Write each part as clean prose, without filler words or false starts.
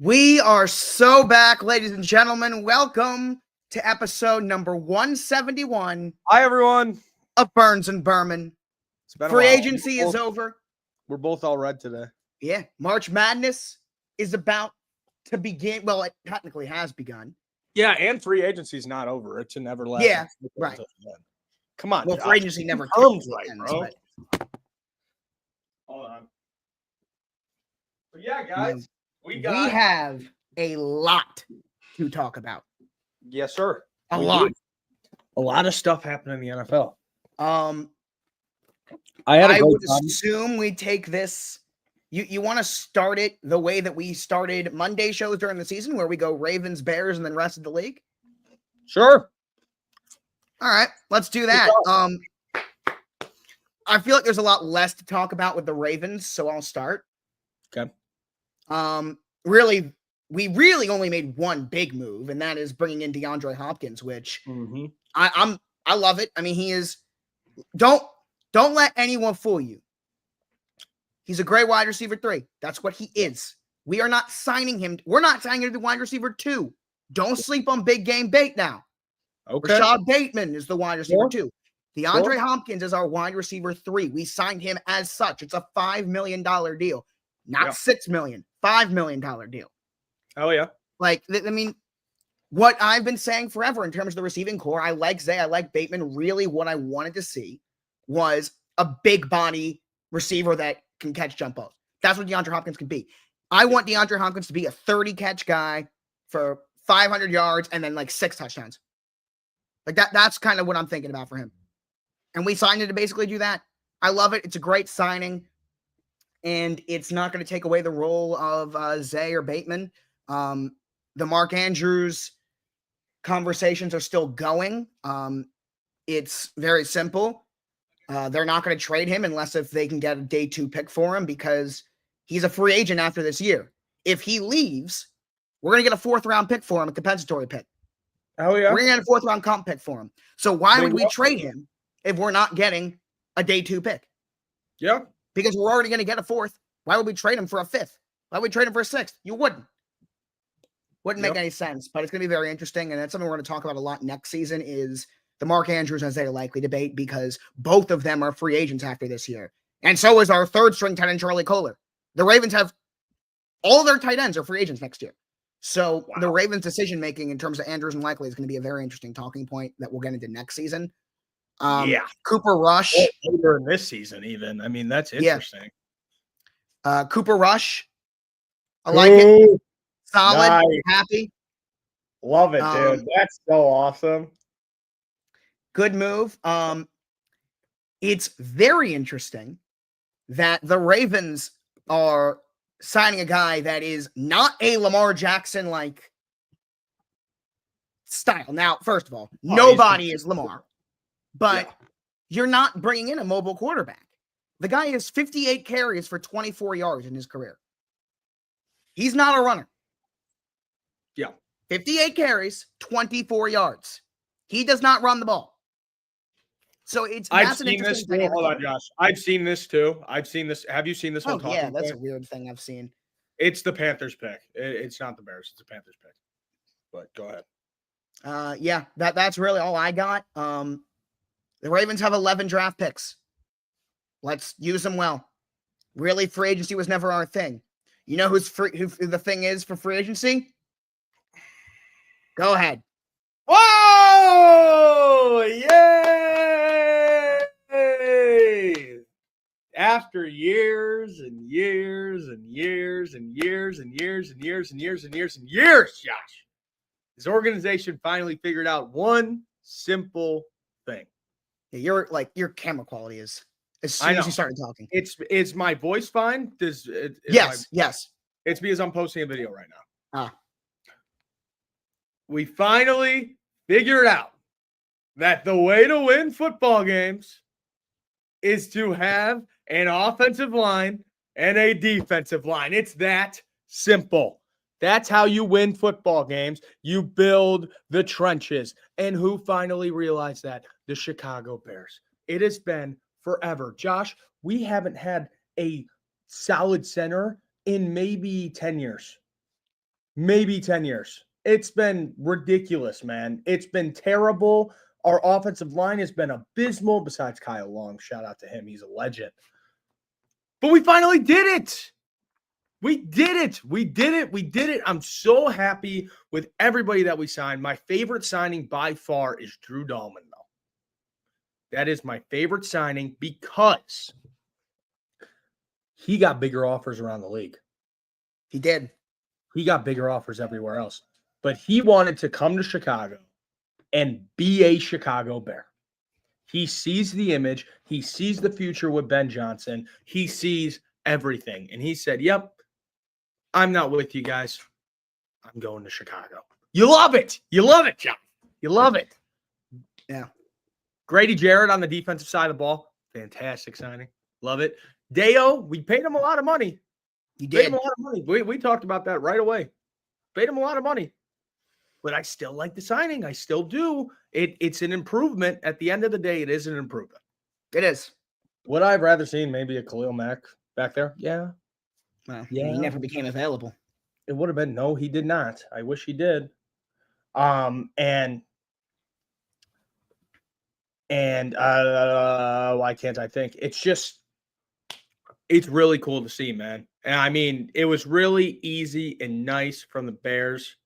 We are so back, ladies and gentlemen. Welcome to episode number 171 Hi, everyone. of Burns and Berman. It's been a Free while. agency is over. We're both all red today. Yeah, March Madness is about to begin. Well, it technically has begun. Yeah, and free agency's not over. It's an everlasting. Yeah, right. until the end. Come on. Well, Josh. free agency never Terms technically right, ends, bro. but Hold on. But yeah, guys, we have a lot to talk about. Yes, sir. A We lot. do. A lot of stuff happening in the NFL. I would assume we take this. You want to start it the way that we started Monday shows during the season, where we go Ravens, Bears, and then rest of the league? Sure. All right, let's do that. I feel like there's a lot less to talk about with the Ravens, so I'll start. Okay. Really, we really only made one big move, and that is bringing in DeAndre Hopkins, which I love it. I mean, he is. Don't let anyone fool you. He's a great wide receiver 3. That's what he is. We are not signing him. We're not signing him to wide receiver 2. Don't sleep on big game bait now. Okay. Rashad Bateman is the wide receiver 2. DeAndre Hopkins is our wide receiver 3. We signed him as such. It's a $5 million deal, not $6 million. $5 million deal. Oh yeah. Like, I mean, what I've been saying forever in terms of the receiving core, I like Zay, I like Bateman. Really, what I wanted to see was a big body receiver that can catch jump balls. That's what DeAndre Hopkins can be. I want DeAndre Hopkins to be a 30-catch guy for 500 yards and then like 6 touchdowns. Like that's kind of what I'm thinking about for him. And we signed him to basically do that. I love it. It's a great signing. And it's not going to take away the role of Zay or Bateman. The Mark Andrews conversations are still going. It's very simple. They're not going to trade him unless if they can get a day 2 pick for him, because he's a free agent after this year. If he leaves, we're going to get a 4th round pick for him, a compensatory pick. Oh yeah. We're going to get a 4th round comp pick for him. So why would we trade him if we're not getting a day 2 pick? Yeah. Because we're already going to get a 4th. Why would we trade him for a 5th? Why would we trade him for a 6th? You wouldn't. Wouldn't make any sense, but it's going to be very interesting. And that's something we're going to talk about a lot next season is the Mark Andrews and Zay Likely debate, because both of them are free agents after this year. And so is our 3rd string tight end, Charlie Kohler. The Ravens have all their tight ends are free agents next year. So the Ravens' decision-making in terms of Andrews and Likely is going to be a very interesting talking point that we'll get into next season. Cooper Rush. Later in this season, even. I mean, that's interesting. Cooper Rush. I like it. Solid. Nice. Happy. Love it, dude. That's so awesome. Good move. It's very interesting that the Ravens are signing a guy that is not a Lamar Jackson like style. Now, first of all, nobody is Lamar, but you're not bringing in a mobile quarterback. The guy has 58 carries for 24 yards in his career. He's not a runner. Yeah. 58 carries, 24 yards. He does not run the ball. So I've seen this too. Hold on, Josh. I've seen this too. I've seen this. Have you seen this one? Oh, yeah, that's a weird thing I've seen. It's the Panthers pick. It's not the Bears. It's the Panthers pick. But go ahead. Yeah, that's really all I got. The Ravens have 11 draft picks. Let's use them well. Really, free agency was never our thing. You know who the thing is for free agency? Go ahead. Whoa! Yay! After years and years and years and years and years and years and years and years and years, Josh, this organization finally figured out one simple thing. Yeah, your camera quality is as soon as you started talking. Is my voice fine? Yes. It's because I'm posting a video right now. We finally figured out that the way to win football games is to have an offensive line and a defensive line. It's that simple. That's how you win football games. You build the trenches. And who finally realized that? The Chicago Bears. It has been forever. Josh, we haven't had a solid center in maybe 10 years. maybe 10 years. It's been ridiculous, man. It's been terrible. Our offensive line has been abysmal, besides Kyle Long. Shout out to him. He's a legend. But we finally did it. We did it. We did it. We did it. I'm so happy with everybody that we signed. My favorite signing by far is Drew Dahlman, though. That is my favorite signing because he got bigger offers around the league. He did. He got bigger offers everywhere else. But he wanted to come to Chicago and be a Chicago Bear. He sees the image. He sees the future with Ben Johnson. He sees everything. And he said, yep, I'm not with you guys. I'm going to Chicago. You love it. You love it, John. You love it. Yeah. Grady Jarrett on the defensive side of the ball. Fantastic signing. Love it. Deo, we paid him a lot of money. You Paid did. him a lot of money. We talked about that right away. Paid him a lot of money. But I still like the signing. I still do. It's an improvement. At the end of the day, it is an improvement. It is. Would I have rather seen maybe a Khalil Mack back there? Yeah. Well, Yeah. he never became available. It would have been. No, he did not. I wish he did. And why can't I think? It's really cool to see, man. And I mean, it was really easy and nice from the Bears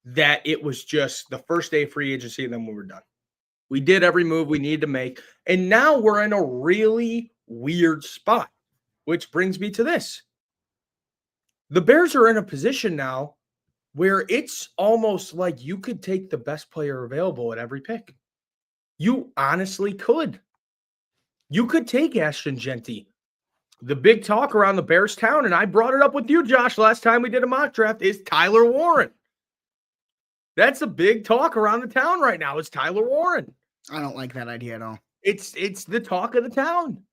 that it was just the first day of free agency, and then we were done. We did every move we needed to make, and now we're in a really weird spot, which brings me to this. The Bears are in a position now where it's almost like you could take the best player available at every pick. You honestly could. You could take Ashton Genty. The big talk around the Bears town, and I brought it up with you, Josh, last time we did a mock draft, is Tyler Warren. That's a big talk around the town right now. It's Tyler Warren. I don't like that idea at all. It's the talk of the town.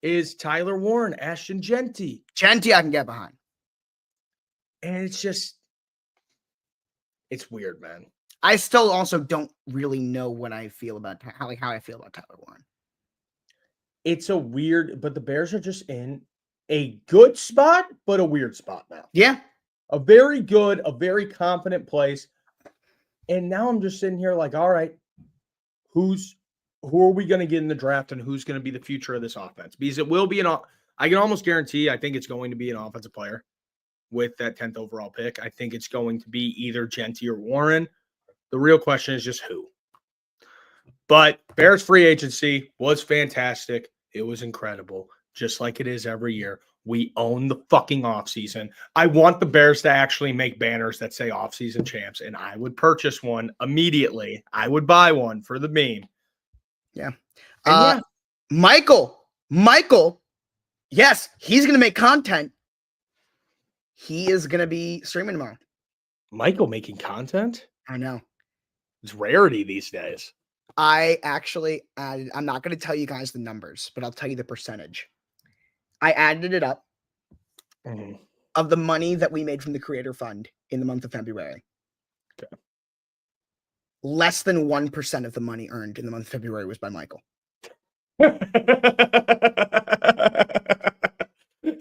Is Tyler Warren, Ashton Genty. Genty, I can get behind. And it's weird, man. I still also don't really know what I feel about how I feel about Tyler Warren. It's a weird, but the Bears are just in a good spot, but a weird spot now. Yeah. A very good, a very confident place. And now I'm just sitting here like, all right, who are we going to get in the draft and who's going to be the future of this offense? Because it will be I can almost guarantee I think it's going to be an offensive player with that 10th overall pick. I think it's going to be either Genty or Warren. The real question is just who. But Bears free agency was fantastic. It was incredible, just like it is every year. We own the fucking offseason. I want the Bears to actually make banners that say offseason champs, and I would purchase one immediately. I would buy one for the meme. Yeah. Yeah. Michael, yes, he's going to make content. He is going to be streaming tomorrow. Michael making content? I know. It's rarity these days. I actually added, I'm not going to tell you guys the numbers, but I'll tell you the percentage. I added it up of the money that we made from the Creator Fund in the month of February. Okay. Less than 1% of the money earned in the month of February was by Michael.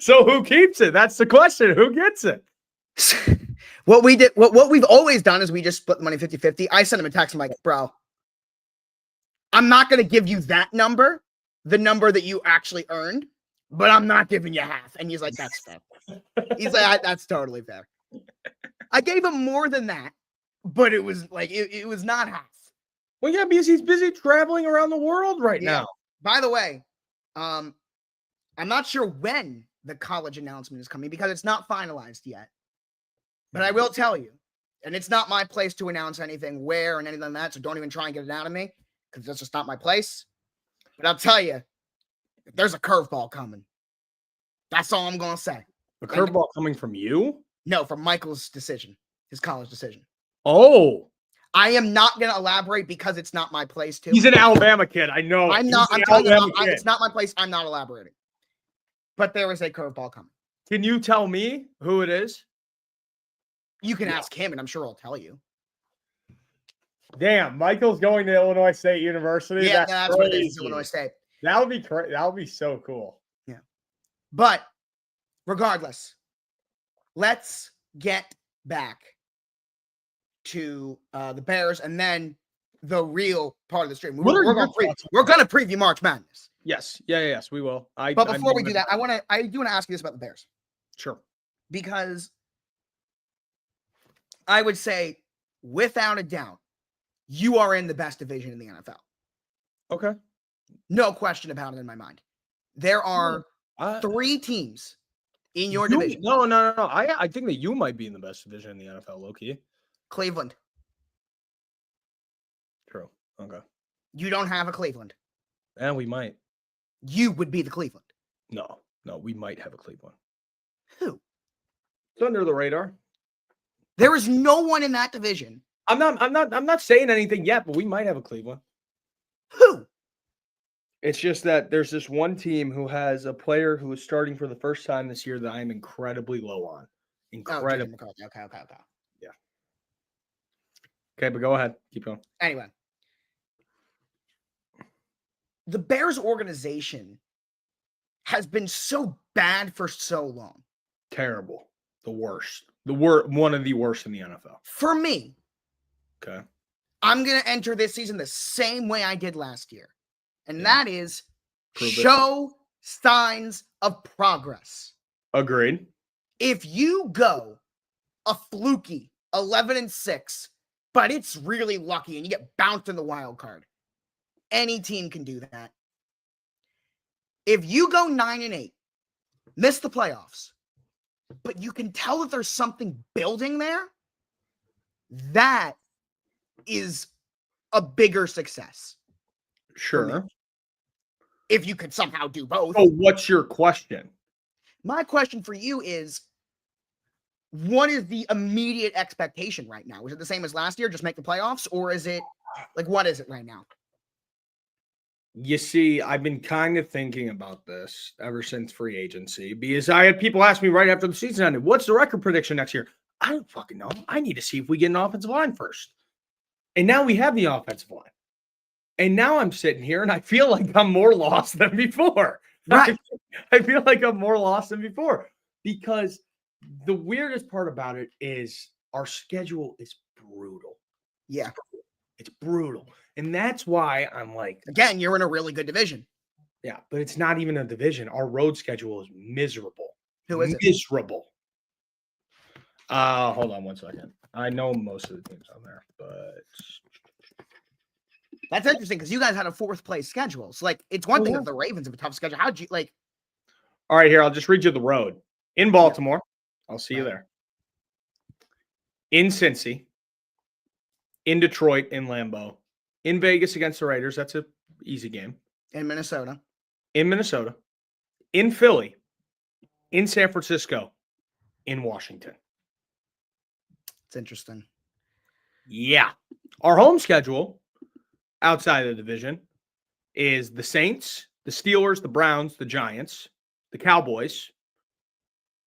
So who keeps it? That's the question. Who gets it? What we did, what we've always done is we just split the money 50-50. I sent him a text. I'm like, bro, I'm not going to give you that number, the number that you actually earned, but I'm not giving you half. And he's like, that's fair. He's like, that's totally fair. I gave him more than that, but it was like, it was not half. Well, yeah, because he's busy traveling around the world right now. By the way, I'm not sure when the college announcement is coming because it's not finalized yet. But I will tell you, and it's not my place to announce anything where and anything like that, so don't even try and get it out of me because that's just not my place. But I'll tell you, there's a curveball coming. That's all I'm going to say. A curveball coming from you? No, from Michael's decision, his college decision. Oh. I am not going to elaborate because it's not my place to. He's an Alabama kid. I know. I'm telling you, it's not my place. I'm not elaborating. But there is a curveball coming. Can you tell me who it is? You can ask him, and I'm sure he'll tell you. Damn, Michael's going to Illinois State University. Yeah, that's what it is, Illinois State. That would be crazy. That would be so cool. Yeah. But regardless, let's get back to the Bears, and then the real part of the stream. What are We're your going to preview March Madness. Yes. Yes, we will. But before we do that, I do want to ask you this about the Bears. Sure. Because I would say, without a doubt, you are in the best division in the NFL. Okay. No question about it in my mind. There are 3 teams in your division. No. I think that you might be in the best division in the NFL, low-key. Cleveland. True. Okay. You don't have a Cleveland. And we might. You would be the Cleveland. No, we might have a Cleveland. Who? It's under the radar. There is no one in that division. I'm not saying anything yet, but we might have a Cleveland. Who? It's just that there's this one team who has a player who is starting for the first time this year that I'm incredibly low on. Incredible. Okay. Yeah. Okay, but go ahead. Keep going. Anyway. The Bears organization has been so bad for so long. Terrible. The worst. One of the worst in the NFL. For me. Okay. I'm going to enter this season the same way I did last year. And that is show signs of progress. Agreed. If you go a fluky 11-6, but it's really lucky and you get bounced in the wild card, any team can do that. If you go 9-8, miss the playoffs, but you can tell that there's something building there, that is a bigger success. Sure. If you could somehow do both. Oh, what's your question? My question for you is, what is the immediate expectation right now? Is it the same as last year, just make the playoffs? Or is it, what is it right now? You see, I've been kind of thinking about this ever since free agency because I had people ask me right after the season ended, what's the record prediction next year? I don't fucking know. I need to see if we get an offensive line first. And now we have the offensive line. And now I'm sitting here and I feel like I'm more lost than before. Right. I feel like I'm more lost than before because the weirdest part about it is our schedule is brutal. Yeah. It's brutal. And that's why I'm like, again, you're in a really good division. Yeah, but it's not even a division. Our road schedule is miserable. Who is it? Miserable. Hold on one second. I know most of the teams on there, but that's interesting because you guys had a 4th place schedule. So, it's one thing if the Ravens have a tough schedule. How'd you All right, here, I'll just read you the road. In Baltimore, I'll see you there. In Cincy, in Detroit, in Lambeau, in Vegas against the Raiders, that's an easy game. In Minnesota. In Philly, in San Francisco, in Washington. It's interesting. Yeah. Our home schedule outside of the division is the Saints, the Steelers, the Browns, the Giants, the Cowboys,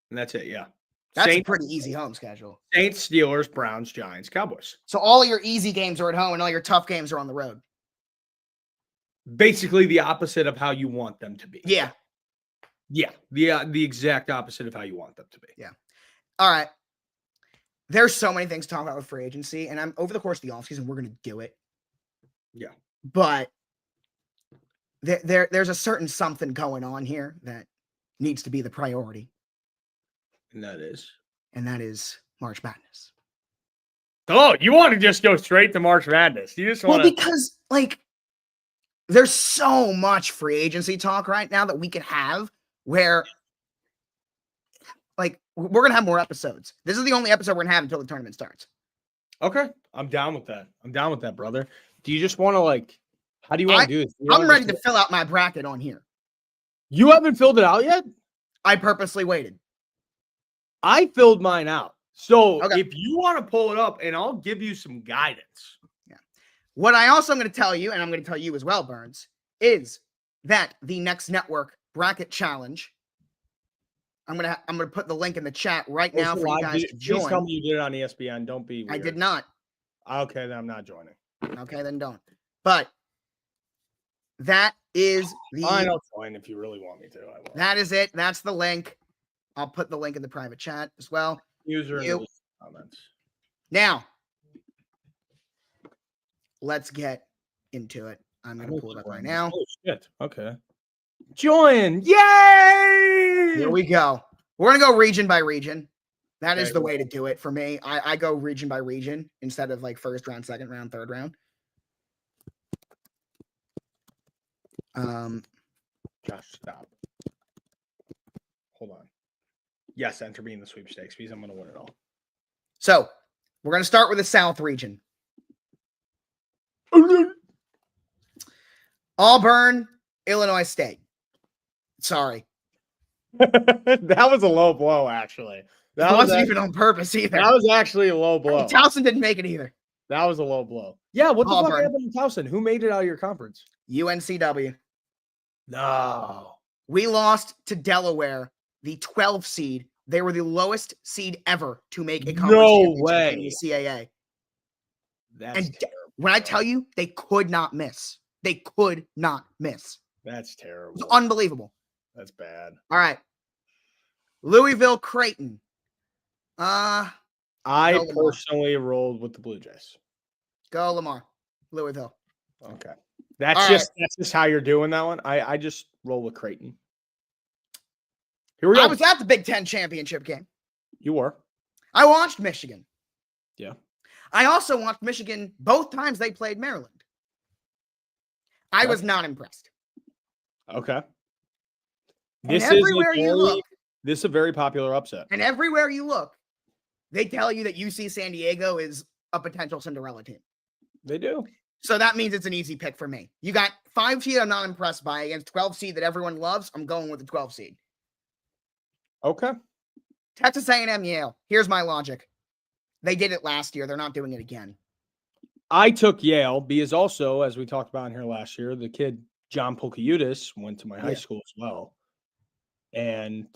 and that's it. Yeah. That's Saints, a pretty easy home schedule. Saints, Steelers, Browns, Giants, Cowboys. So all your easy games are at home and all your tough games are on the road. Basically the opposite of how you want them to be. Yeah. Yeah. The exact opposite of how you want them to be. Yeah. All right. There's so many things to talk about with free agency, and I'm over the course of the offseason, we're going to do it. Yeah. But there's a certain something going on here that needs to be the priority. And that is March Madness. Oh, you want to just go straight to March Madness. You just want because there's so much free agency talk right now that we could have where we're going to have more episodes. This is the only episode we're going to have until the tournament starts. Okay. I'm down with that, brother. Do you just want to how do you want to do this? I'm ready to fill out my bracket on here. You haven't filled it out yet? I purposely waited. I filled mine out. So okay. If you want to pull it up and I'll give you some guidance. Yeah. What I also am going to tell you, and I'm going to tell you as well, Burns, is that the Next Network bracket challenge, I'm gonna put the link in the chat right now for you guys to join. Please tell me you did it on ESPN. Don't be weird. I did not. Okay, then I'm not joining. Okay, then don't. But that is the. I'll join if you really want me to. I will. That is it. That's the link. I'll put the link in the private chat as well. User. comments. Now, let's get into it. I'm going to pull it up right now. Oh, shit. Okay. Join. Yay! Here we go. We're going to go region by region. That is Okay. the way to do it for me. I go region by region instead of like first round, second round, third round. Josh, stop. Hold on. Yes, enter me in the sweepstakes because I'm going to win it all. So we're going to start with the South region. Auburn, Illinois State. Sorry. That was a low blow, actually. That wasn't even on purpose either. That was actually a low blow. Towson didn't make it either. That was a low blow. Yeah, what the Auburn. fuck happened in Towson? Who made it out of your conference? UNCW. No. We lost to Delaware, the 12 seed. They were the lowest seed ever to make a conference championship in the CAA. That's and when I tell you, they could not miss. They could not miss. That's terrible. It was unbelievable. That's bad. All right. Louisville, Creighton. I personally rolled with the Blue Jays. Go Lamar. Louisville. Okay. That's just how you're doing that one. I just roll with Creighton. Here we go. I was at the Big Ten championship game. You were. I watched Michigan. Yeah. I also watched Michigan both times they played Maryland. I was not impressed. Okay. This is a very popular upset. And everywhere you look, they tell you that UC San Diego is a potential Cinderella team. They do. So that means it's an easy pick for me. You got 5 seed I'm not impressed by against 12 seed that everyone loves. I'm going with the 12 seed. Okay. Texas A&M, Yale. Here's my logic. They did it last year. They're not doing it again. I took Yale because also, as we talked about in here last year, the kid John Polkaiutis went to my high school as well. And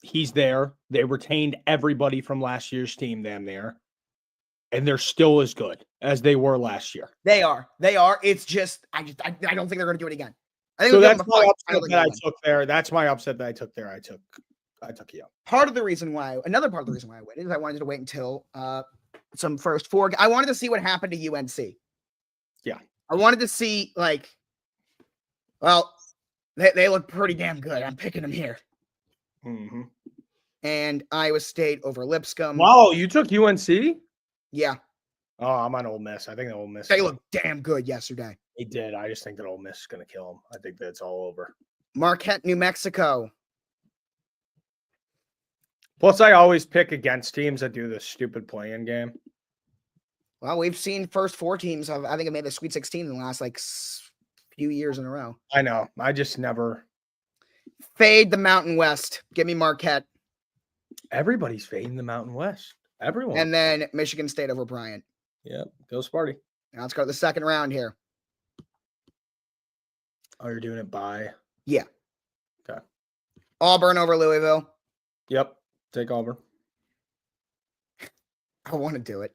he's there. They retained everybody from last year's team damn near. And they're still as good as they were last year. They are. It's just I don't think they're going to do it again. I think so that's my upset that I took there. That's my upset that I took there. I took Yale. Another part of the reason why I went is I wanted to wait until some first 4. I wanted to see what happened to UNC. Yeah. I wanted to see they look pretty damn good. I'm picking them here. Mm-hmm. And Iowa State over Lipscomb. Wow, you took UNC? Yeah. Oh, I'm on Ole Miss. I think Ole Miss. They looked damn good yesterday. They did. I just think that Ole Miss is going to kill them. I think that's all over. Marquette, New Mexico. Plus, I always pick against teams that do this stupid play-in game. Well, we've seen first 4 teams. I think it made the Sweet 16 in the last few years in a row. I know. I just never fade the Mountain West. Give me Marquette. Everybody's fading the Mountain West. Everyone. And then Michigan State over Bryant. Yep. Go Sparty. Now let's go to the second round here. Oh, you're doing it by? Yeah. Okay. Auburn over Louisville. Yep. Take Auburn. I want to do it.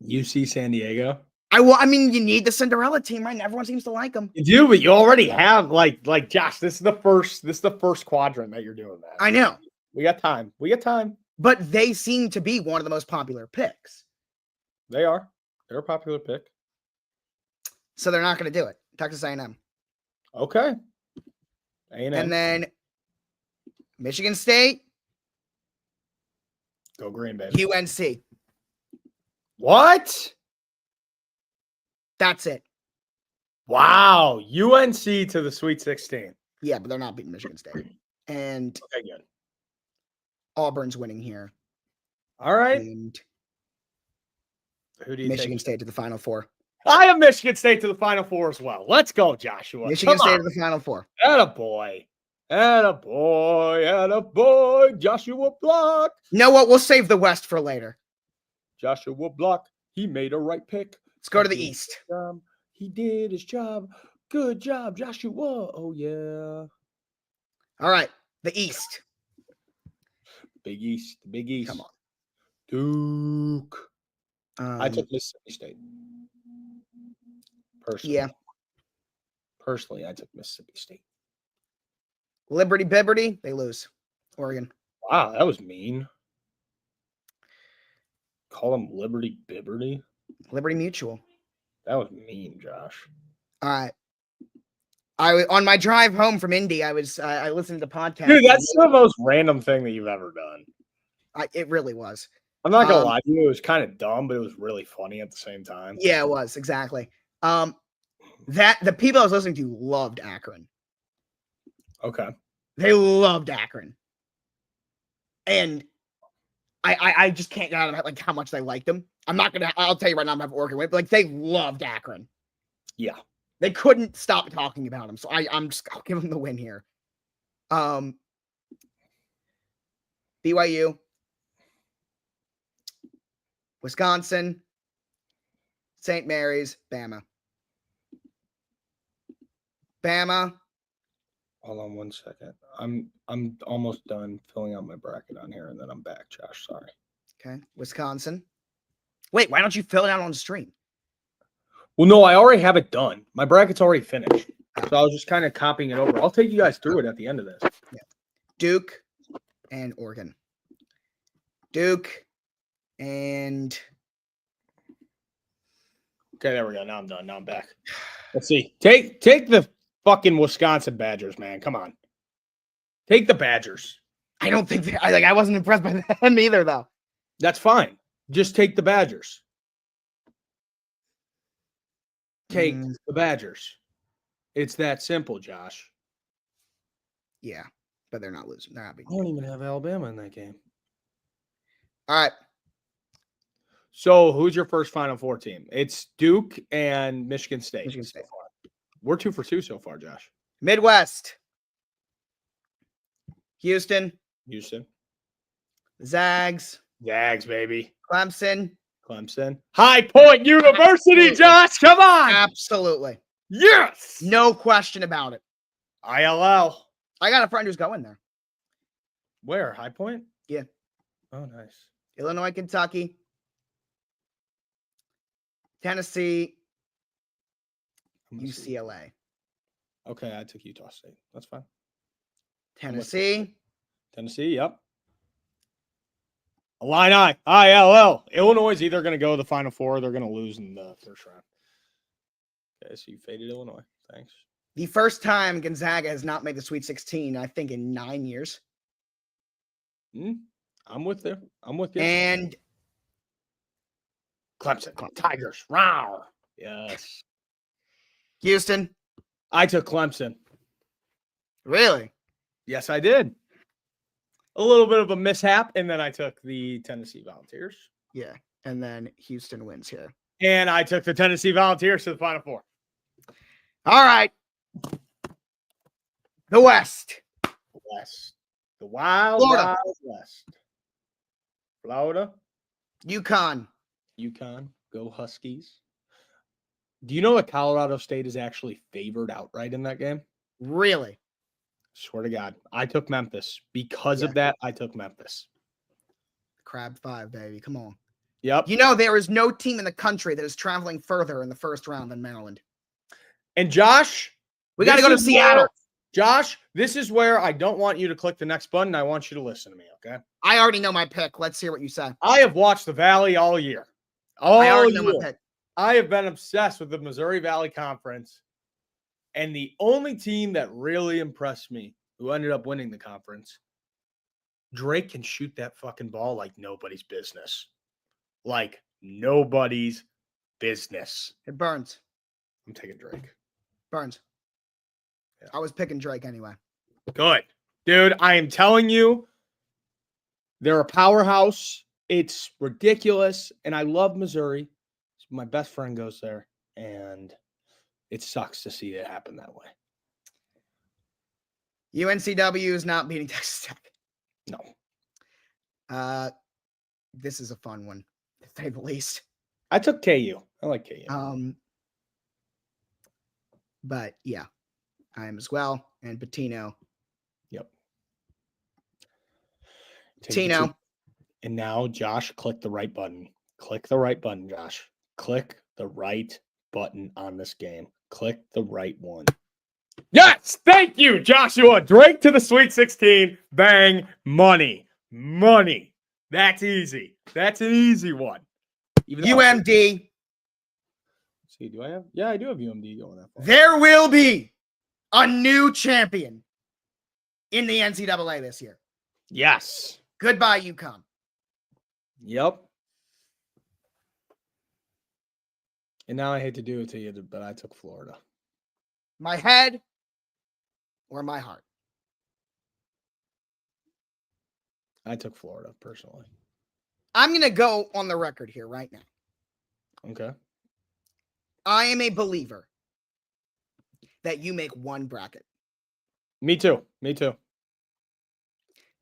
UC San Diego. I mean, you need the Cinderella team, right? And everyone seems to like them. You do, but you already have like Josh. This is the first quadrant that you're doing that. I know. We got time. But they seem to be one of the most popular picks. They are. They're a popular pick. So they're not going to do it. Texas A&M. Okay. A&M. And then Michigan State. Go Green Bay. UNC. What? That's it. Wow. UNC to the Sweet 16. Yeah, but they're not beating Michigan State. And okay, good. Auburn's winning here. All right. And who do you Michigan take? State to the Final Four. I have Michigan State to the Final Four as well. Let's go, Joshua. Michigan State to the Final Four. Attaboy. Attaboy. Joshua Block. You know what? We'll save the West for later. Joshua Block. He made a right pick. Let's go to the East. He did his job. Good job, Joshua. Oh, yeah. All right. The East. Big East. Come on. Duke. I took Mississippi State. Personally. Yeah. Personally, I took Mississippi State. Liberty Bibberty, they lose. Oregon. Wow, that was mean. Call them Liberty Bibberty? Liberty Mutual. That was mean, Josh. All right. On my drive home from Indy, I listened to the podcast. Dude, that's the most random thing that you've ever done. It really was. I'm not gonna lie to you, it was kind of dumb, but it was really funny at the same time. Yeah, it was exactly. That the people I was listening to loved Akron. Okay. They loved Akron, and I just can't get out of like how much they liked them. I'll tell you right now, I'm not working with, but like they loved Akron. Yeah. They couldn't stop talking about him, so I'll give them the win here. BYU, Wisconsin, St. Mary's, Bama. Bama. Hold on 1 second. I'm almost done filling out my bracket on here, and then I'm back, Josh. Sorry. Okay. Wisconsin. Wait, why don't you fill it out on the stream? Well, no, I already have it done. My bracket's already finished. So I was just kind of copying it over. I'll take you guys through it at the end of this. Yeah. Duke and Oregon. Duke and... Okay, there we go. Now I'm done. Now I'm back. Let's see. Take the fucking Wisconsin Badgers, man. Come on. Take the Badgers. I don't think I wasn't impressed by them either, though. That's fine. Just take the Badgers. Take the Badgers. It's that simple, Josh. Yeah, but they're not losing. They're not beating. I don't even have Alabama in that game. All right. So who's your first Final Four team? It's Duke and Michigan State. Michigan State. We're 2 for 2 so far, Josh. Midwest. Houston. Zags, baby. Clemson. High Point University, Absolutely. Josh. Come on. Absolutely. Yes. No question about it. ILL. I got a friend who's going there. Where? High Point? Yeah. Oh, nice. Illinois, Kentucky. Tennessee. UCLA. Okay, I took Utah State. That's fine. Tennessee, yep. Illini, ILL. Illinois is either going to go to the Final Four or they're going to lose in the first round. Okay, so you faded Illinois. Thanks. The first time Gonzaga has not made the Sweet 16, I think, in 9 years. I'm with you. And Clemson. Tigers. Rawr. Yes. Houston. I took Clemson. Really? Yes, I did. A little bit of a mishap, and then I took the Tennessee Volunteers. Yeah, and then Houston wins here. And I took the Tennessee Volunteers to the Final Four. All right. The West. The Wild West. Florida. UConn. Go Huskies. Do you know that Colorado State is actually favored outright in that game? Really? Swear to God. I took Memphis. Because of that, I took Memphis. Crab 5, baby. Come on. Yep. You know, there is no team in the country that is traveling further in the first round than Maryland. And Josh, we got to go to Seattle. Josh, this is where I don't want you to click the next button. I want you to listen to me, okay? I already know my pick. Let's hear what you say. I have watched the Valley all year. I already know my pick. I have been obsessed with the Missouri Valley Conference. And the only team that really impressed me, who ended up winning the conference, Drake can shoot that fucking ball like nobody's business. Like nobody's business. It burns. I'm taking Drake. Burns. Yeah. I was picking Drake anyway. Good. Dude, I am telling you, they're a powerhouse. It's ridiculous. And I love Missouri. My best friend goes there. And it sucks to see it happen that way. UNCW is not beating Texas Tech. No. This is a fun one, to say the least. I took KU. I like KU. But yeah, I am as well. And Patino. Yep. Patino. And now, Josh, click the right button. Click the right button, Josh. Click the right button on this game. Click the right one. Yes! Thank you, Joshua. Drake to the Sweet 16. Bang. Money. That's easy. That's an easy one. UMD. See, do I have? Yeah, I do have UMD going that far. There will be a new champion in the NCAA this year. Yes. Goodbye, UConn. Yep. And now I hate to do it to you, but I took Florida. My head or my heart? I took Florida, personally. I'm going to go on the record here right now. Okay. I am a believer that you make one bracket. Me too.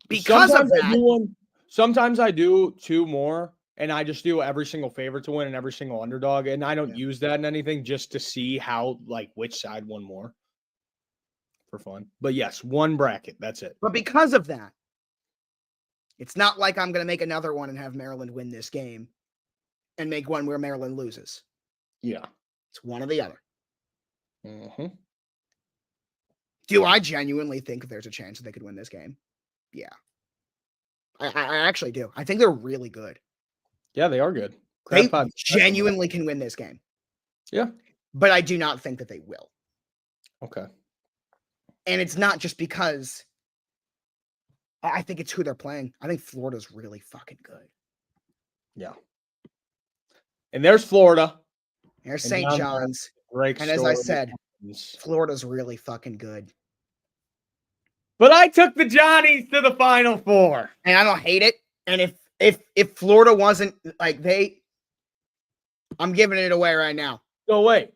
Because sometimes of that, I do one. Sometimes I do two more, and I just do every single favorite to win and every single underdog, and I don't use that in anything, just to see how, like, which side won more for fun. But yes, one bracket. That's it. But because of that, it's not like I'm going to make another one and have Maryland win this game and make one where Maryland loses. Yeah. It's one or the other. Mm-hmm. Do I genuinely think there's a chance that they could win this game? Yeah. I actually do. I think they're really good. Yeah, they are good. They genuinely can win this game. Yeah. But I do not think that they will. Okay. And it's not just because I think it's who they're playing. I think Florida's really fucking good. Yeah. And there's Florida. There's St. John's. And as I said, Florida's really fucking good. But I took the Johnnies to the Final Four. And I don't hate it. And if Florida wasn't like I'm giving it away right now. Go away.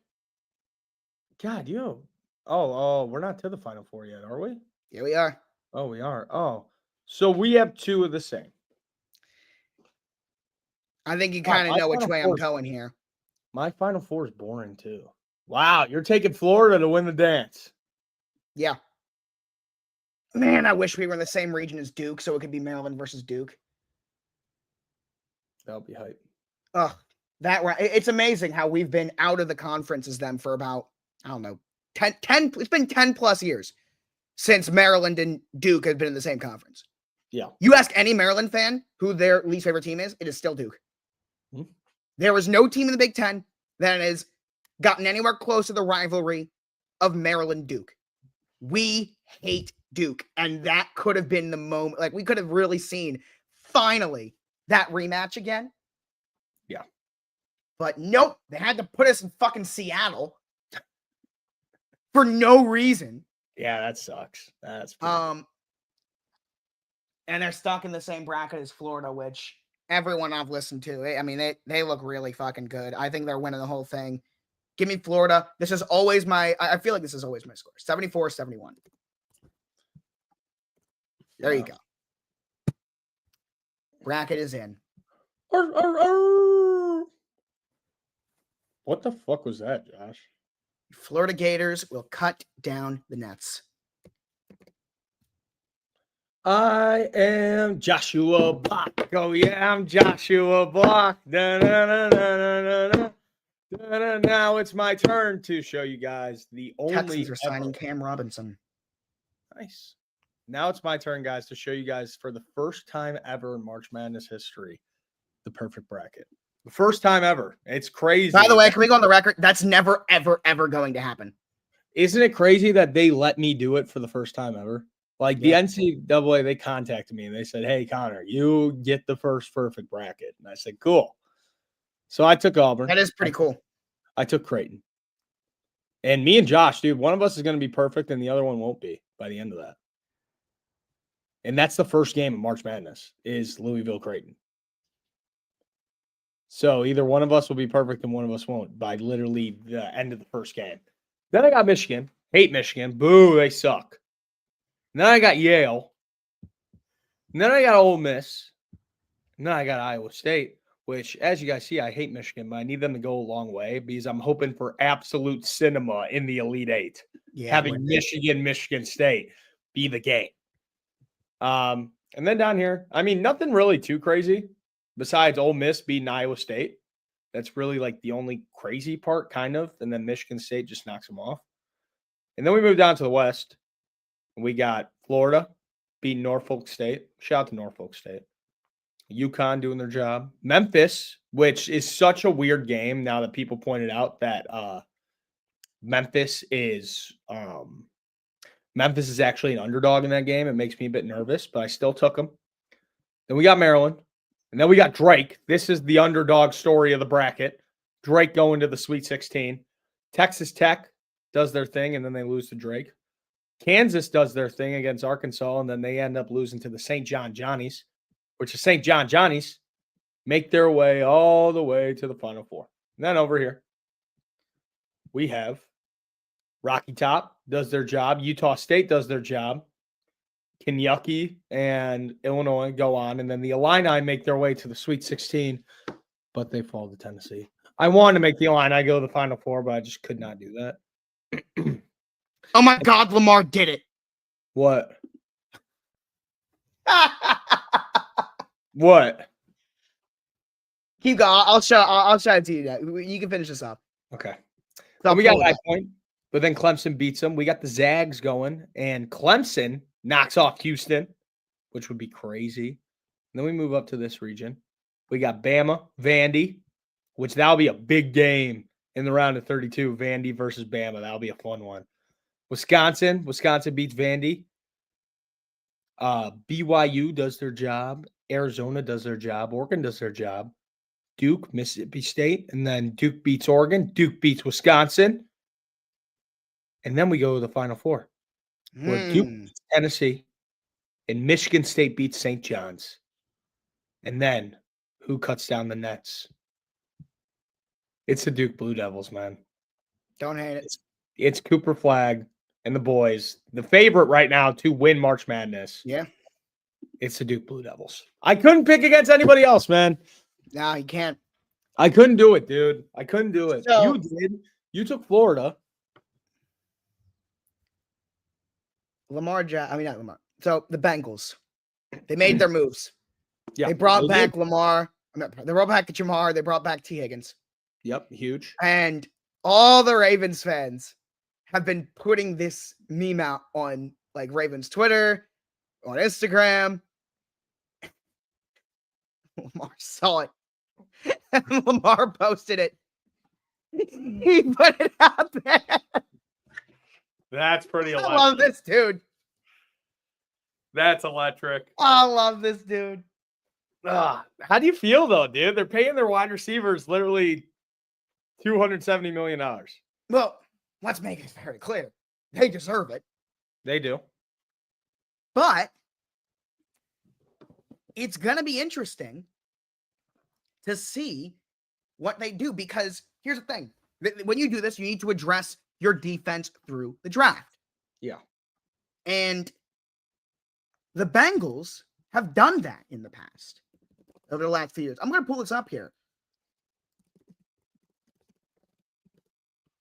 God, you. Oh, we're not to the Final Four yet, are we? Here we are. Oh, we are. Oh, so we have two of the same. I think you kind of know which way I'm going here. My Final Four is boring too. Wow, you're taking Florida to win the dance. Yeah. Man, I wish we were in the same region as Duke so it could be Maryland versus Duke. That'll be hype. Oh, it's amazing how we've been out of the conference as them for about, I don't know, 10 it's been 10 plus years since Maryland and Duke have been in the same conference. Yeah. You ask any Maryland fan who their least favorite team is, it is still Duke. Mm-hmm. There was no team in the Big Ten that has gotten anywhere close to the rivalry of Maryland-Duke. We hate Duke, and that could have been the moment. Like, we could have really seen, finally, that rematch again. Yeah. But nope, they had to put us in fucking Seattle for no reason. Yeah, that sucks. That's and they're stuck in the same bracket as Florida, which everyone I've listened to, I mean, they look really fucking good. I think they're winning the whole thing. Give me Florida. This is always I feel like this is always my score. 74-71. There you go. Bracket is in. What the fuck was that, Josh? Florida Gators will cut down the nets. I am Joshua Block. Oh, yeah, I'm Joshua Block. Now it's my turn to show you guys the only Texans are signing Cam Robinson. Nice. Now it's my turn, guys, to show you guys for the first time ever in March Madness history, the perfect bracket. The first time ever. It's crazy. By the way, can we go on the record? That's never, ever, ever going to happen. Isn't it crazy that they let me do it for the first time ever? Like the NCAA, they contacted me and they said, "Hey, Connor, you get the first perfect bracket." And I said, "Cool." So I took Auburn. That is pretty cool. I took Creighton. And me and Josh, dude, one of us is going to be perfect and the other one won't be by the end of that. And that's the first game of March Madness is Louisville Creighton. So either one of us will be perfect and one of us won't by literally the end of the first game. Then I got Michigan. Hate Michigan. Boo, they suck. And then I got Yale. And then I got Ole Miss. And then I got Iowa State, which, as you guys see, I hate Michigan, but I need them to go a long way because I'm hoping for absolute cinema in the Elite Eight. Yeah, having Michigan State be the game. And then down here, I mean, nothing really too crazy besides Ole Miss beating Iowa State. That's really like the only crazy part, kind of. And then Michigan State just knocks them off. And then we move down to the West. We got Florida beating Norfolk State. Shout out to Norfolk State. UConn doing their job. Memphis, which is such a weird game now that people pointed out that Memphis is actually an underdog in that game. It makes me a bit nervous, but I still took them. Then we got Maryland. And then we got Drake. This is the underdog story of the bracket. Drake going to the Sweet 16. Texas Tech does their thing, and then they lose to Drake. Kansas does their thing against Arkansas, and then they end up losing to the St. John Johnnies, which is St. John Johnnies make their way all the way to the Final Four. And then over here, we have Rocky Top does their job. Utah State does their job. Kentucky and Illinois go on, and then the Illini make their way to the Sweet 16, but they fall to Tennessee. I wanted to make the Illini go to the Final Four, but I just could not do that. Oh my God, Lamar did it. What? What? Keep going. I'll show it to you. You can finish this up. Okay. So we got High Point, but then Clemson beats them. We got the Zags going, and Clemson knocks off Houston, which would be crazy. And then we move up to this region. We got Bama, Vandy, which that'll be a big game in the round of 32. Vandy versus Bama. That'll be a fun one. Wisconsin beats Vandy. BYU does their job. Arizona does their job. Oregon does their job. Duke, Mississippi State, and then Duke beats Oregon. Duke beats Wisconsin. And then we go to the Final Four, where Duke beats Tennessee, and Michigan State beats St. John's. And then who cuts down the nets? It's the Duke Blue Devils, man. Don't hate it. It's Cooper Flagg and the boys, the favorite right now to win March Madness. Yeah. It's the Duke Blue Devils. I couldn't pick against anybody else, man. No, you can't. I couldn't do it, dude. I couldn't do it. So, you did. You took Florida. Not Lamar. So the Bengals, they made their moves. Yeah, they brought back Lamar. They brought back Jamar. They brought back T. Higgins. Yep, huge. And all the Ravens fans have been putting this meme out on like Ravens Twitter, on Instagram. Lamar saw it. And Lamar posted it. He put it out there. That's pretty electric. I love this dude. That's electric. I love this dude. How do you feel, though, dude? They're paying their wide receivers literally $270 million. Well, let's make it very clear. They deserve it. They do. But it's going to be interesting to see what they do, because here's the thing. When you do this, you need to address your defense through the draft. Yeah. And the Bengals have done that in the past over the last few years. I'm going to pull this up here.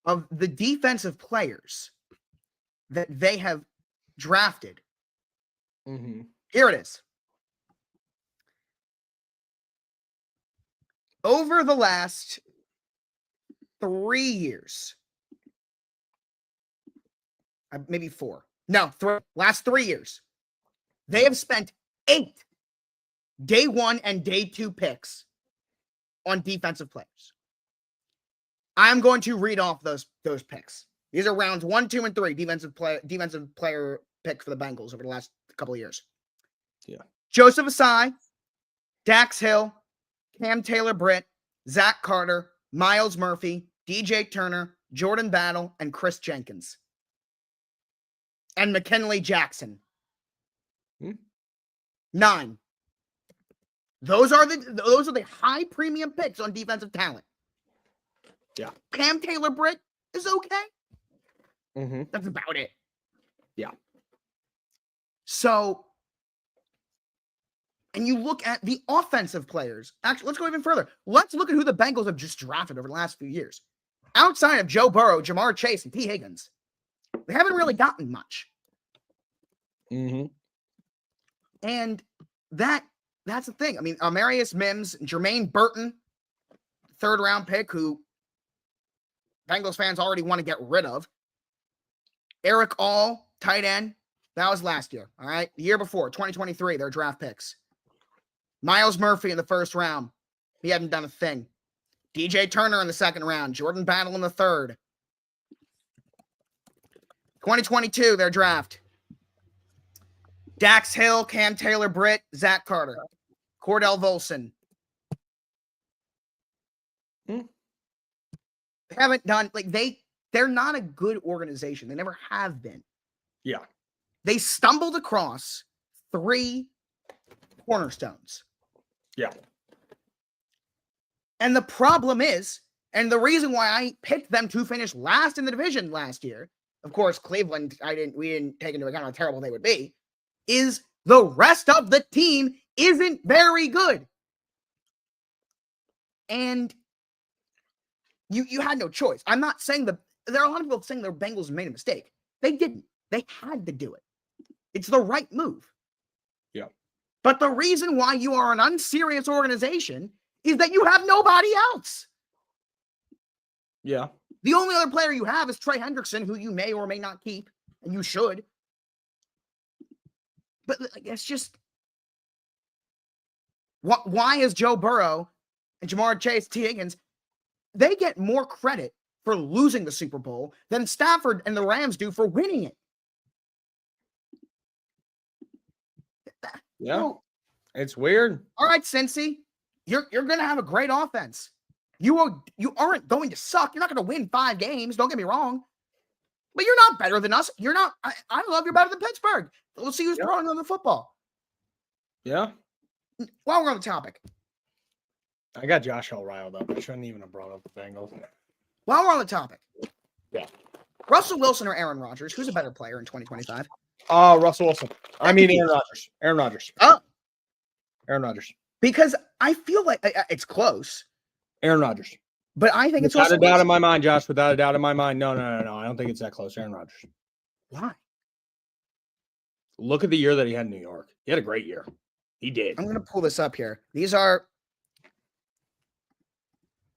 Of the defensive players that they have drafted. Mm-hmm. Here it is. Over the last 3 years, maybe 4. No, last 3 years, they have spent 8 day 1 and day 2 picks on defensive players. I'm going to read off those picks. These are rounds 1, 2, and 3 defensive player pick for the Bengals over the last couple of years. Yeah. Joseph Asai, Dax Hill, Cam Taylor-Britt, Zach Carter, Miles Murphy, DJ Turner, Jordan Battle, and Chris Jenkins. And McKinley Jackson. 9. Those are the high premium picks on defensive talent. Yeah. Cam Taylor-Britt is okay. Mm-hmm. That's about it. Yeah. So, and you look at the offensive players. Actually, let's go even further. Let's look at who the Bengals have just drafted over the last few years. Outside of Joe Burrow, Jamar Chase, and T. Higgins, they haven't really gotten much. Mm-hmm. And that's the thing. I mean, Amarius Mims, Jermaine Burton, 3rd round pick, who Bengals fans already want to get rid of. Eric All, tight end. That was last year. All right. The year before, 2023, their draft picks. Miles Murphy in the first round. He hadn't done a thing. DJ Turner in the second round. Jordan Battle in the third. 2022, their draft. Dax Hill, Cam Taylor-Britt, Zach Carter, Cordell Volson. They haven't done, like, they're not a good organization. They never have been. Yeah. They stumbled across 3 cornerstones. Yeah. And the problem is, and the reason why I picked them to finish last in the division last year, of course, Cleveland, we didn't take into account how terrible they would be, is the rest of the team isn't very good. And you had no choice. I'm not saying there are a lot of people saying the Bengals made a mistake. They didn't. They had to do it. It's the right move. Yeah. But the reason why you are an unserious organization is that you have nobody else. Yeah. The only other player you have is Trey Hendrickson, who you may or may not keep, and you should. But it's just, why is Joe Burrow and Jamar Chase, T. Higgins, they get more credit for losing the Super Bowl than Stafford and the Rams do for winning it? Yeah. Well, it's weird. All right, Cincy, you're going to have a great offense. You aren't going to suck. You're not going to win 5 games. Don't get me wrong. But you're not better than us. You're not. I love you're better than Pittsburgh. Let's see who's throwing on the football. Yeah. While we're on the topic. I got Josh all riled up. I shouldn't even have brought up the Bengals. While we're on the topic. Yeah. Russell Wilson or Aaron Rodgers? Who's a better player in 2025? Russell Wilson. I mean Aaron Rodgers. Aaron Rodgers. Oh. Aaron Rodgers. Because I feel like it's close. Aaron Rodgers. But I think it's without a doubt in my mind, Josh. Without a doubt in my mind. No. I don't think it's that close. Aaron Rodgers. Why? Look at the year that he had in New York. He had a great year. He did. I'm going to pull this up here. I'm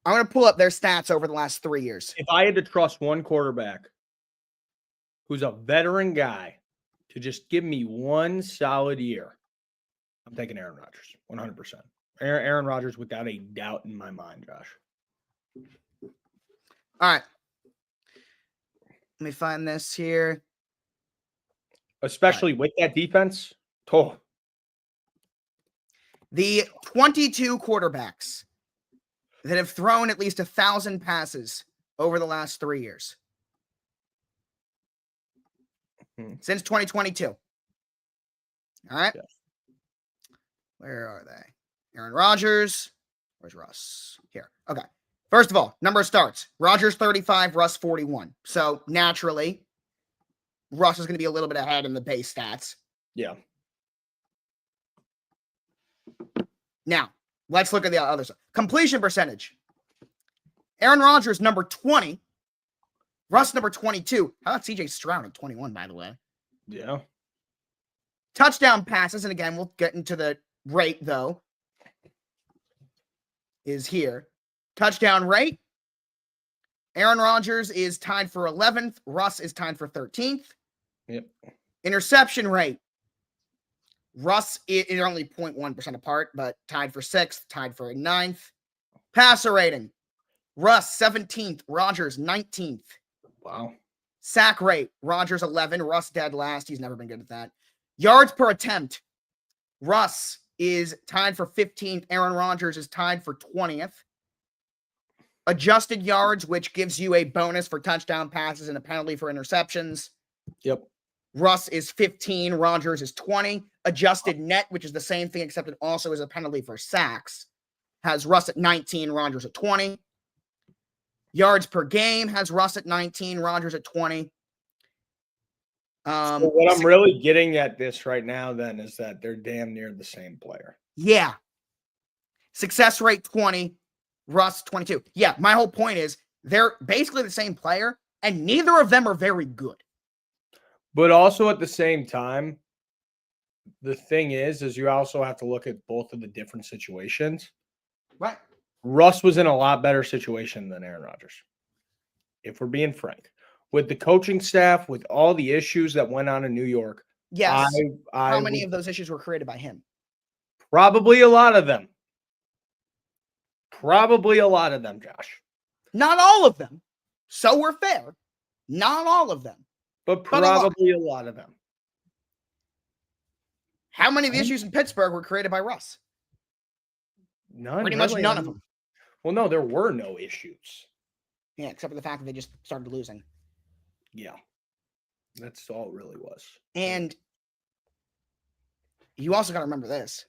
going to pull up their stats over the last 3 years. If I had to trust one quarterback who's a veteran guy to just give me one solid year, I'm taking Aaron Rodgers, 100%. Aaron Rodgers without a doubt in my mind, Josh. All right. Let me find this here. Especially with that defense. Oh. The 22 quarterbacks that have thrown at least 1,000 passes over the last 3 years. Since 2022. All right. Yes. Where are they? Aaron Rodgers. Where's Russ? Here. Okay. First of all, number of starts. Rodgers 35, Russ 41. So naturally, Russ is going to be a little bit ahead in the base stats. Yeah. Now, let's look at the other side. Completion percentage. Aaron Rodgers, number 20. Russ, number 22. How about CJ Stroud at 21, by the way? Yeah. Touchdown passes, and again, we'll get into the rate, though, is here. Touchdown rate. Aaron Rodgers is tied for 11th. Russ is tied for 13th. Yep. Interception rate. Russ is only 0.1% apart, but tied for 6th, tied for 9th. Passer rating. Russ 17th, Rodgers 19th. Wow. Sack rate. Rodgers 11, Russ dead last. He's never been good at that. Yards per attempt. Russ is tied for 15th. Aaron Rodgers is tied for 20th. Adjusted yards, which gives you a bonus for touchdown passes and a penalty for interceptions. Yep. Russ is 15. Rodgers is 20. Adjusted net, which is the same thing, except it also is a penalty for sacks, has Russ at 19, Rodgers at 20. Yards per game has Russ at 19, Rodgers at 20. So what I'm really getting at this right now then is that they're damn near the same player. Yeah. Success rate 20, Russ 22. Yeah, my whole point is they're basically the same player, and neither of them are very good. But also at the same time, the thing is you also have to look at both of the different situations. Right. Russ was in a lot better situation than Aaron Rodgers, if we're being frank. With the coaching staff, with all the issues that went on in New York. Yes. How many of those issues were created by him? Probably a lot of them. Probably a lot of them, Josh. Not all of them. So we're fair. Not all of them. But But a lot. probably a lot of them. How many of the issues in Pittsburgh were created by Russ? None. Pretty much really. none of them. Well, no, there were no issues. Yeah, except for the fact that they just started losing. Yeah. That's all it really was. And you also got to remember this.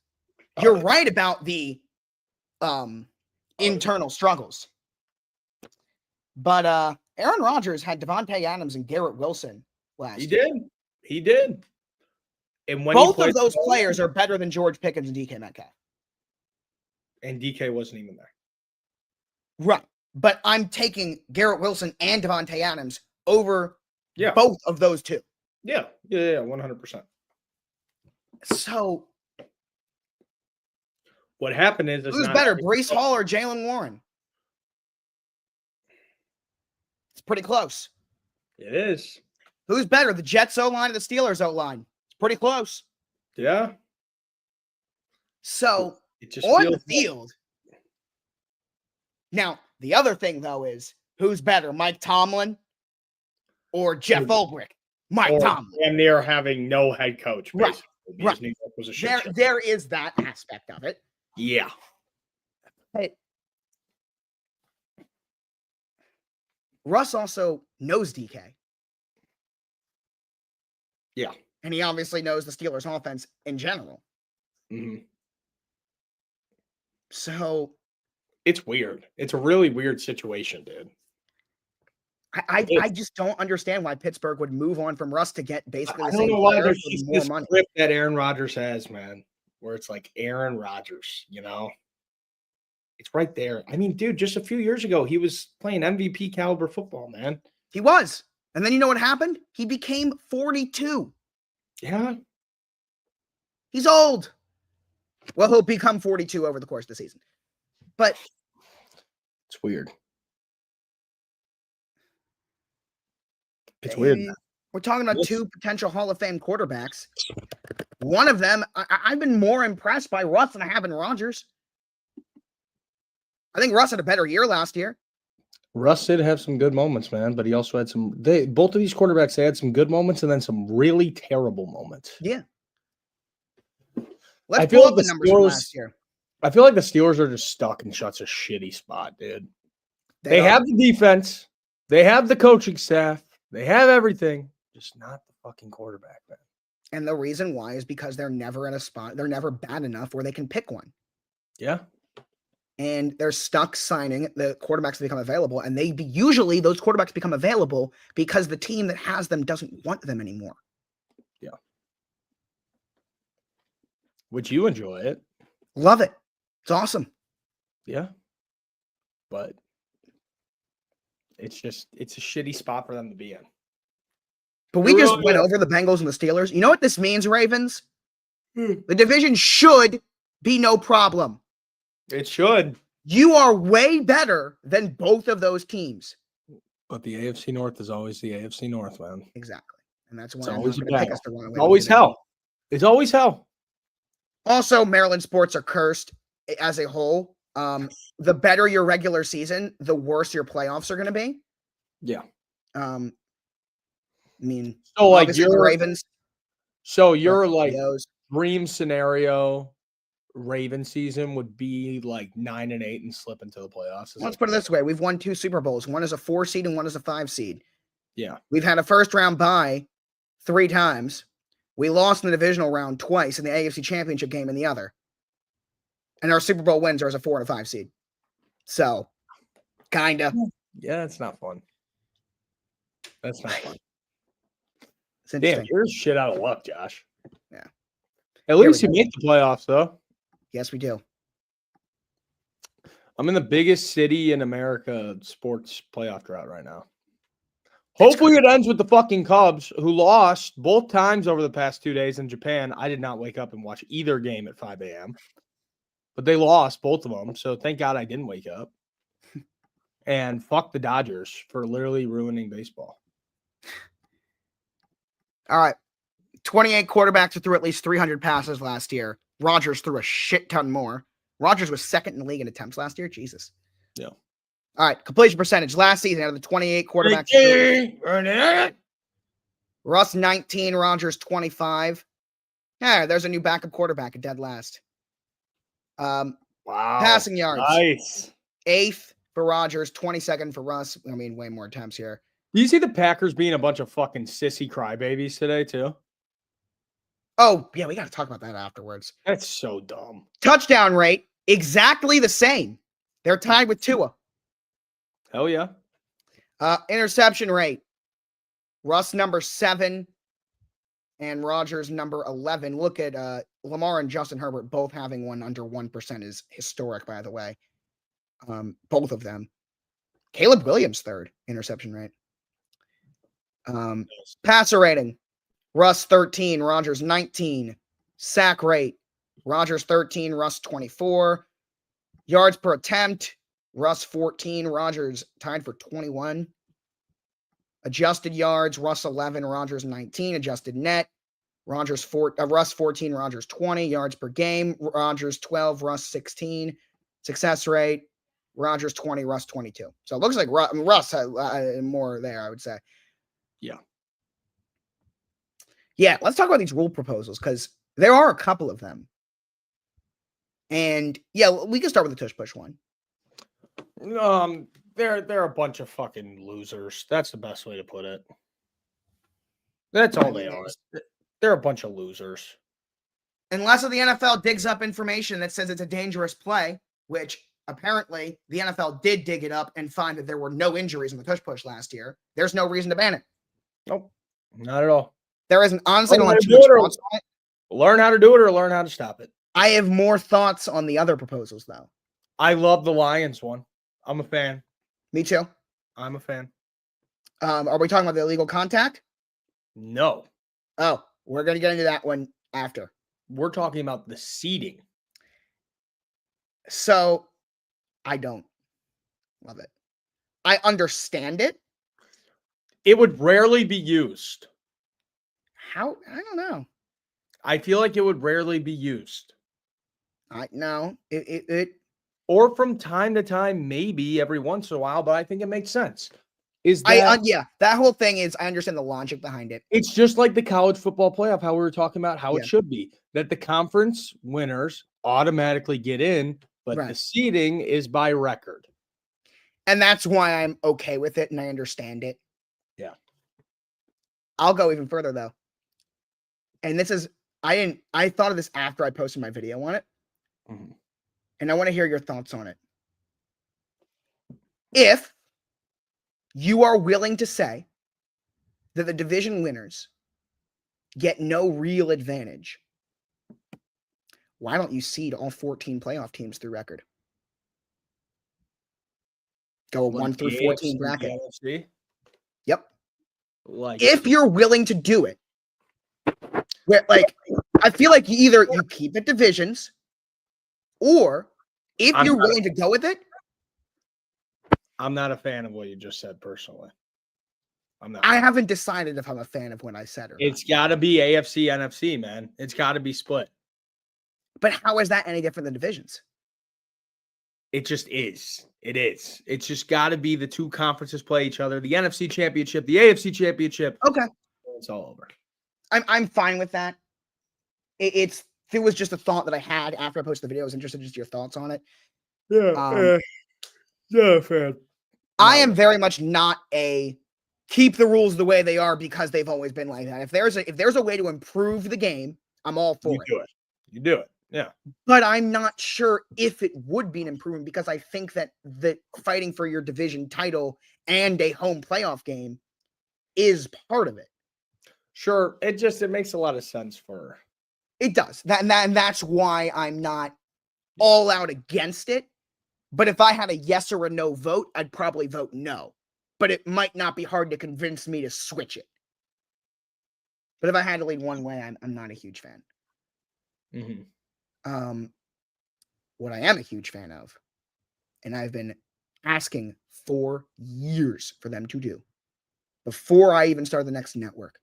You're right about the internal struggles. But Aaron Rodgers had Devontae Adams and Garrett Wilson last year. He did. And when both of those players are better than George Pickens and DK Metcalf. And DK wasn't even there. Right. But I'm taking Garrett Wilson and Devontae Adams over both of those two. Yeah, 100%. So what happened is who's better, Breece Hall or Jalen Warren? It's pretty close. It is. Who's better, the Jets O-line or the Steelers O-line? It's pretty close. Yeah. So it just on the field. Now, the other thing, though, is who's better, Mike Tomlin or Jeff Ulbrich? Mike Tomlin. And they're having no head coach. Right. Right. New York was a there is that aspect of it. Yeah. Hey, Russ also knows DK. Yeah. And he obviously knows the Steelers' offense in general. Mm-hmm. So it's weird. It's a really weird situation, dude. I just don't understand why Pittsburgh would move on from Russ to get basically the same player why there's for just more this money. Grip that Aaron Rodgers has, man, where it's like Aaron Rodgers, you know? It's right there. I mean, dude, just a few years ago, he was playing MVP caliber football, man. He was. And then you know what happened? He became 42. Yeah. He's old. Well, he'll become 42 over the course of the season. But it's weird. It's weird. We're talking about two potential Hall of Fame quarterbacks. One of them, I've been more impressed by Russ than I have been Rodgers. I think Russ had a better year last year. Russ did have some good moments, man, but he also had some. Both of these quarterbacks, they had some good moments and then some really terrible moments. Yeah. Let's pull up the numbers from last year. I feel like the Steelers are just stuck in such a shitty spot, dude. They have the defense, they have the coaching staff, they have everything, just not the fucking quarterback, man. And the reason why is because they're never in a spot, they're never bad enough where they can pick one. Yeah. And they're stuck signing the quarterbacks that become available. And usually those quarterbacks become available because the team that has them doesn't want them anymore. Yeah. Would you enjoy it? Love it. It's awesome. Yeah. But it's a shitty spot for them to be in. But we just went over the Bengals and the Steelers. You know what this means, Ravens? The division should be no problem. It should. You are way better than both of those teams. But the AFC North is always the AFC North, man. Exactly. And that's why It's I'm always not a going to pick battle. us to run away. It's always hell. It's always hell. Also, Maryland sports are cursed as a whole. The better your regular season, the worse your playoffs are going to be. Yeah. I mean, so like your Ravens. So your like those. Dream scenario Raven season would be like 9-8 and slip into the playoffs. Let's put it this way. We've won 2 Super Bowls. One is a 4 seed and one is a 5 seed. Yeah. We've had a first round bye 3 times. We lost in the divisional round twice in the AFC Championship game in the other. And our Super Bowl wins are as a 4 and a 5 seed. So, kind of. Yeah, that's not fun. That's not fun. Damn, you're shit out of luck, Josh. Yeah. At least you make the playoffs, though. Yes, we do. I'm in the biggest city in America sports playoff drought right now. Hopefully it ends with the fucking Cubs, who lost both times over the past 2 days in Japan. I did not wake up and watch either game at 5 a.m. But they lost both of them, so thank God I didn't wake up. And fuck the Dodgers for literally ruining baseball. All right. 28 quarterbacks who threw at least 300 passes last year. Rodgers threw a shit ton more. Rodgers was second in the league in attempts last year. Jesus. Yeah. All right. Completion percentage last season out of the 28 quarterbacks. Russ 19, Rodgers 25. Yeah, there's a new backup quarterback at dead last. Wow. Passing yards. Nice. 8th for Rodgers, 22nd for Russ. I mean, way more attempts here. Do you see the Packers being a bunch of fucking sissy crybabies today, too? Oh, yeah, we got to talk about that afterwards. That's so dumb. Touchdown rate, exactly the same. They're tied with Tua. Hell yeah. Interception rate. Russ number 7 and Rodgers number 11. Look at Lamar and Justin Herbert both having one under 1% is historic, by the way. Both of them. Caleb Williams 3rd interception rate. Passer rating. Russ 13, Rodgers 19. Sack rate. Rodgers 13, Russ 24. Yards per attempt. Russ 14, Rodgers tied for 21. Adjusted yards, Russ 11, Rodgers 19. Adjusted net, Russ 14, Rodgers 20. Yards per game, Rodgers 12, Russ 16. Success rate, Rodgers 20, Russ 22. So it looks like Russ had more there, I would say. Yeah. Yeah, let's talk about these rule proposals because there are a couple of them. And yeah, we can start with the tush push one. They're a bunch of fucking losers. That's the best way to put it. That's all they are. They're a bunch of losers. Unless the NFL digs up information that says it's a dangerous play, which apparently the NFL did dig it up and find that there were no injuries in the tush push last year. There's no reason to ban it. Nope, not at all. There isn't. Honestly, Learn don't how have to too do much it or- thoughts on it. Learn how to do it or learn how to stop it. I have more thoughts on the other proposals, though. I love the Lions one. I'm a fan. Me too. I'm a fan. Are we talking about the illegal contact? No, Oh, we're going to get into that one after. we're talking about the seeding. So, I don't love it. I understand it. It would rarely be used. How? I don't know. I feel like it would rarely be used. No. It Or from time to time, maybe every once in a while, but I think it makes sense. Is that yeah, that whole thing is, I understand the logic behind it. it's just like the college football playoff, how we were talking about how Yeah. it should be. That the conference winners automatically get in, but the Right. seeding is by record. And that's why I'm okay with it and I understand it. Yeah. I'll go even further though. And this is, I thought of this after I posted my video on it. Mhm. And I want to hear your thoughts on it. If you are willing to say that the division winners get no real advantage, why don't you seed all 14 playoff teams through record? Go a Like 1 through the 14 AFC, bracket. NFC. Yep. Like If you're willing to do it, where like I feel like either you keep it divisions, or if I'm you're not- willing to go with it, I'm not a fan of what you just said personally. I'm not. I haven't decided if I'm a fan of what I said or not. It's got to be AFC, NFC, man. It's got to be split. But how is that any different than divisions? It just is. It is. It's just got to be the two conferences play each other. The NFC Championship, the AFC Championship. Okay, It's all over. I'm fine with that. It was just a thought that I had after I posted the video. I was interested in just your thoughts on it. Yeah. Yeah, fan. I am very much not a keep the rules the way they are because they've always been like that. If there's a way to improve the game, I'm all for You it. do it. You do it. Yeah. But I'm not sure if it would be an improvement because I think that the fighting for your division title and a home playoff game is part of it. Sure. It makes a lot of sense for It does. And that's why I'm not all out against it. But if I had a yes or a no vote, I'd probably vote no. But it might not be hard to convince me to switch it. But if I had to lean one way, I'm not a huge fan. Mm-hmm. What I am a huge fan of, and I've been asking for years for them to do, before I even start the next network,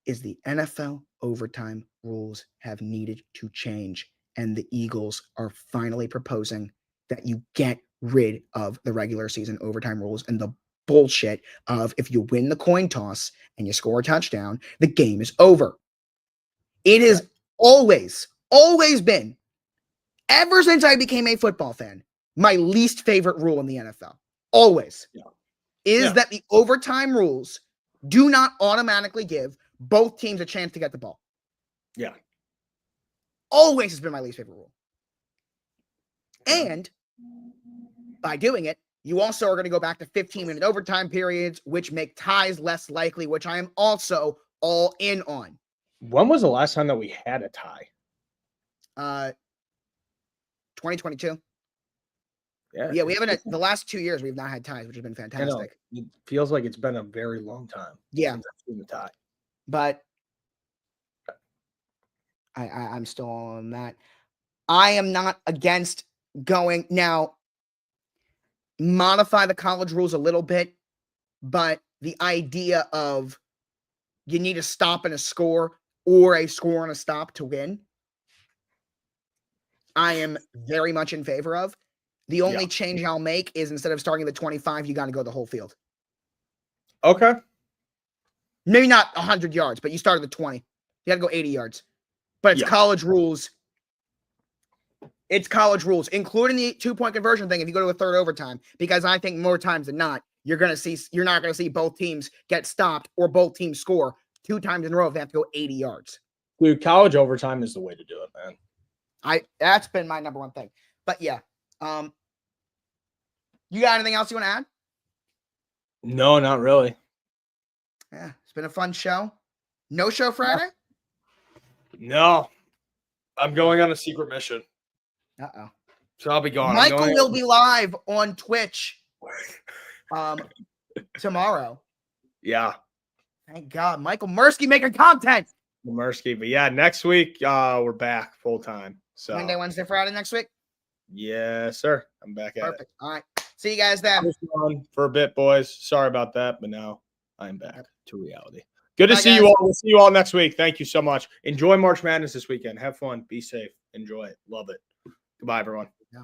is the NFL overtime rules have needed to change, and the Eagles are finally proposing that you get rid of the regular season overtime rules and the bullshit of if you win the coin toss and you score a touchdown, the game is over. It has always been, ever since I became a football fan, my least favorite rule in the NFL. Always. Is that the overtime rules do not automatically give both teams a chance to get the ball. Yeah. Always has been my least favorite rule. And by doing it, you also are going to go back to 15-minute overtime periods, which make ties less likely, which I am also all in on. When was the last time that we had a tie? 2022. Yeah, we haven't the last 2 years we've not had ties, which has been fantastic. It feels like it's been a very long time. Yeah. Since I've seen the tie. But I'm still on that. I am not against going now. Modify the college rules a little bit, but the idea of you need a stop and a score or a score and a stop to win, I am very much in favor of. The only change I'll make is instead of starting at the 25, you got to go the whole field. Okay. Maybe not 100 yards, but you start at the 20. You got to go 80 yards. But it's college rules. It's college rules, including the 2-point conversion thing if you go to a third overtime, because I think more times than not, you're not going to see both teams get stopped or both teams score 2 times in a row if they have to go 80 yards. Dude, college overtime is the way to do it, man. That's been my number one thing. But yeah. You got anything else you want to add? No, not really. Yeah, it's been a fun show. No show Friday? No. I'm going on a secret mission. Uh-oh. So I'll be gone. Michael will be live on Twitch tomorrow. Yeah. Thank God. Michael Mursky making content. Mursky. But yeah, next week we're back full time. So Monday, Wednesday, Friday next week? Yes, sir. I'm back at it. Perfect. All right. See you guys then. For a bit, boys. Sorry about that, but now I'm back to reality. Good to Bye, see guys. you all. We'll see you all next week. Thank you so much. Enjoy March Madness this weekend. Have fun. Be safe. Enjoy it. Love it. Goodbye, everyone.